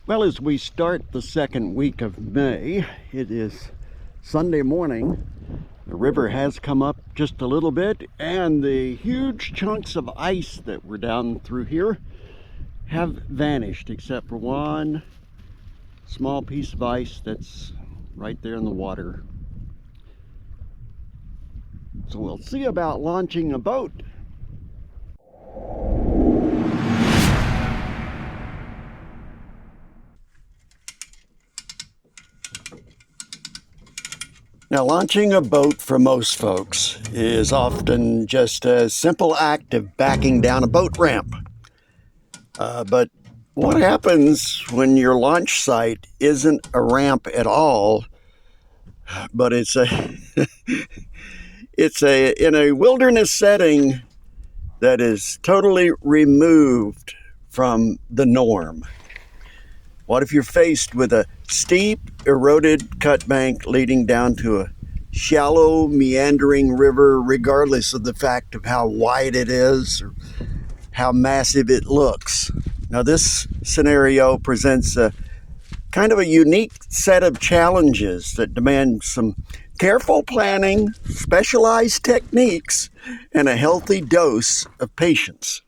Well, as we start the second week of May, it is Sunday morning. The river has come up just a little bit, and the huge chunks of ice that were down through here have vanished, except for one small piece of ice that's right there in the water. So we'll see about launching a boat. Now, launching a boat for most folks is often just a simple act of backing down a boat ramp. But what happens when your launch site isn't a ramp at all, but it's in a wilderness setting that is totally removed from the norm? What if you're faced with a steep, eroded cut bank leading down to a shallow, meandering river, regardless of the fact of how wide it is or how massive it looks? Now, this scenario presents a kind of a unique set of challenges that demand some careful planning, specialized techniques, and a healthy dose of patience.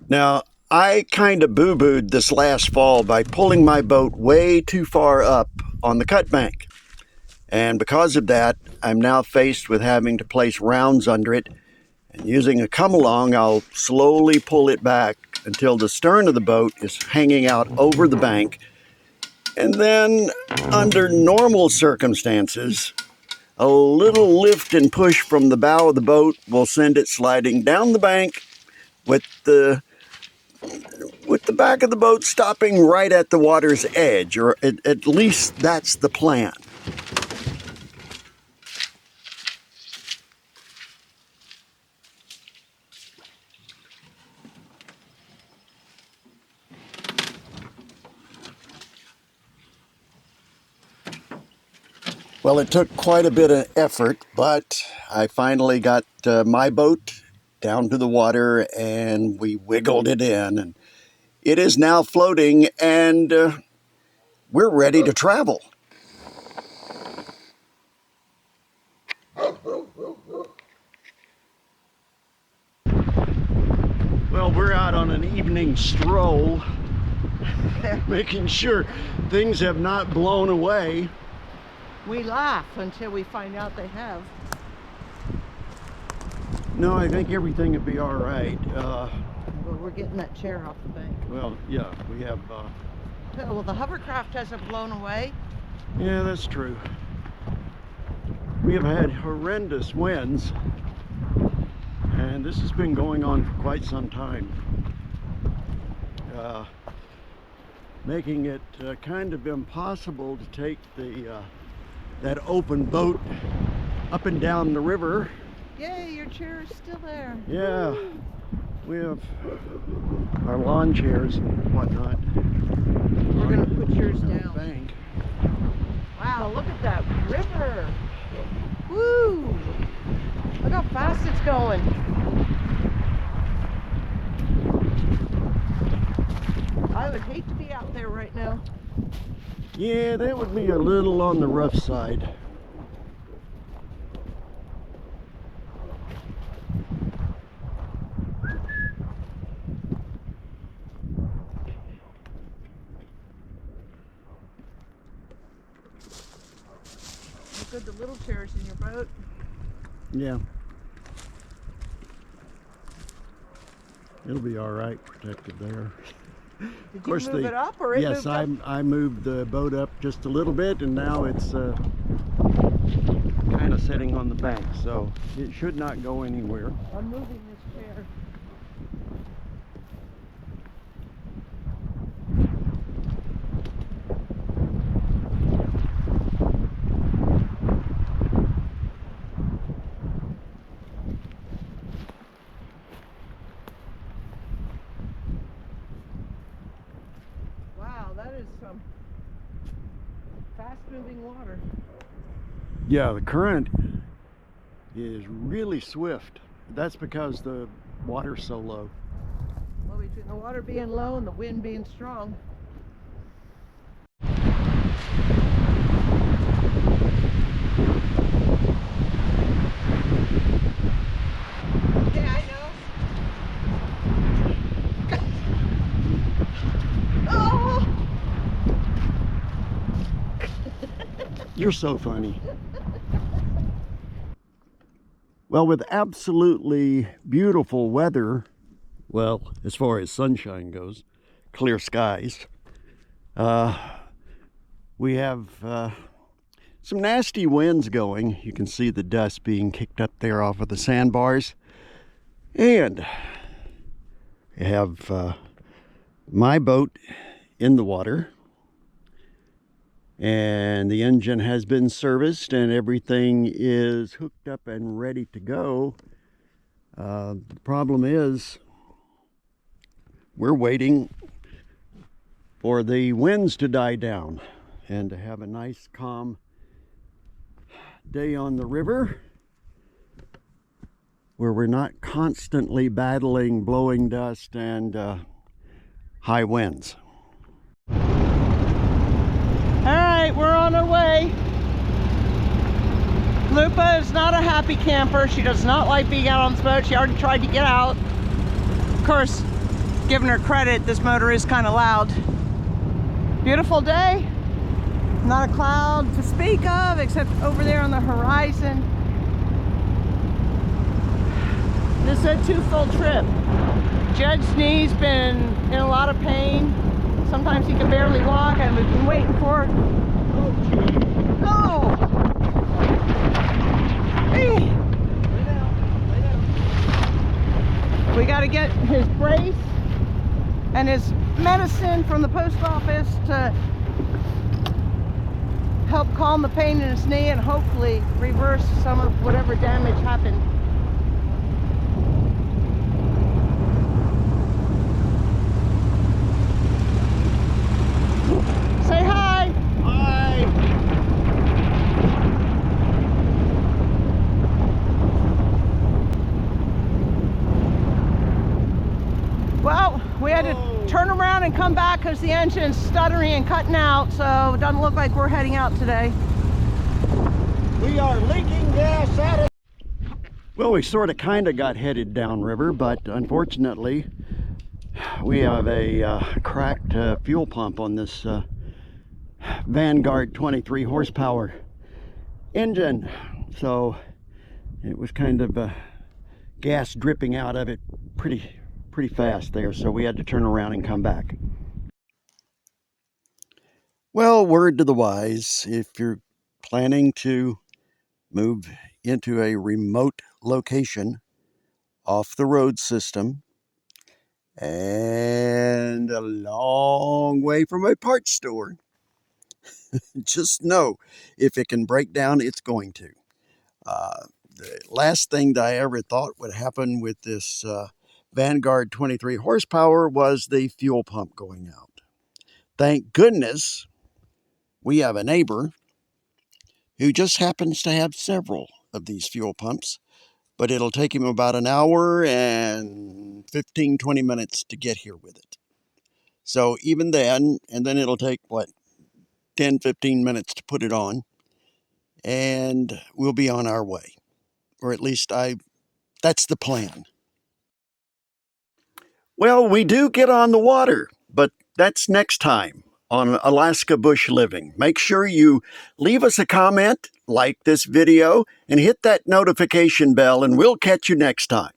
Now, I kind of boo-booed this last fall by pulling my boat way too far up on the cut bank. And because of that, I'm now faced with having to place rounds under it. And using a come-along, I'll slowly pull it back until the stern of the boat is hanging out over the bank. And then, under normal circumstances, a little lift and push from the bow of the boat will send it sliding down the bank with the back of the boat stopping right at the water's edge, or at least that's the plan. Well, it took quite a bit of effort, but I finally got my boat down to the water and we wiggled it in, and it is now floating, and we're ready to travel. Well, we're out on an evening stroll, making sure things have not blown away. We laugh until we find out they have. No, I think everything will be all right. Well, we're getting that chair off the bank. Well, yeah, we have... Well, the hovercraft hasn't blown away. Yeah, that's true. We have had horrendous winds, and this has been going on for quite some time. Making it kind of impossible to take that open boat up and down the river. Yay, your chair is still there. Yeah, we have our lawn chairs and whatnot. We're going to put yours down. Bank. Wow, look at that river. Woo! Look how fast it's going. I would hate to be out there right now. Yeah, that would be a little on the rough side. Look good, the little chairs in your boat. Yeah. It'll be all right, protected there. Did you move it up, or it yes, moved up? I moved the boat up just a little bit, and now it's kind of sitting on the bank, so it should not go anywhere. I'm moving this chair. Wow, that is some fast-moving water. Yeah, the current is really swift. That's because the water's so low. between the water being low and the wind being strong. Yeah, I know. Oh! You're so funny. Well, with absolutely beautiful weather, well, as far as sunshine goes, clear skies, we have some nasty winds going. You can see the dust being kicked up there off of the sandbars. And I have my boat in the water. And the engine has been serviced and everything is hooked up and ready to go. The problem is we're waiting for the winds to die down and to have a nice calm day on the river where we're not constantly battling blowing dust and high winds. All right, we're on our way. Lupa is not a happy camper. She does not like being out on this boat. She already tried to get out. Of course, giving her credit, this motor is kind of loud. Beautiful day. Not a cloud to speak of, except over there on the horizon. This is a two-full trip. Jed's knee's been in a lot of pain. Sometimes he can barely walk, and we've been waiting for... Oh! Hey. We got to get his brace and his medicine from the post office to help calm the pain in his knee and hopefully reverse some of whatever damage happened. Say hi. Hi. Well, we had to turn around and come back because the engine's stuttering and cutting out, so it doesn't look like we're heading out today. We are leaking gas at it. Well, we sort of kind of got headed downriver, but unfortunately we have a cracked fuel pump on this Vanguard 23 horsepower engine, so it was kind of gas dripping out of it pretty fast there, so we had to turn around and come back. Well, word to the wise, if you're planning to move into a remote location off the road system and a long way from a parts store, just know if it can break down, it's going to. The last thing that I ever thought would happen with this Vanguard 23 horsepower was the fuel pump going out. Thank goodness we have a neighbor who just happens to have several of these fuel pumps, but it'll take him about an hour and 15-20 minutes to get here with it. So even then, and then it'll take, what, 10-15 minutes to put it on, and we'll be on our way. Or at least that's the plan. Well, we do get on the water, but that's next time on Alaska Bush Living. Make sure you leave us a comment, like this video, and hit that notification bell, and we'll catch you next time.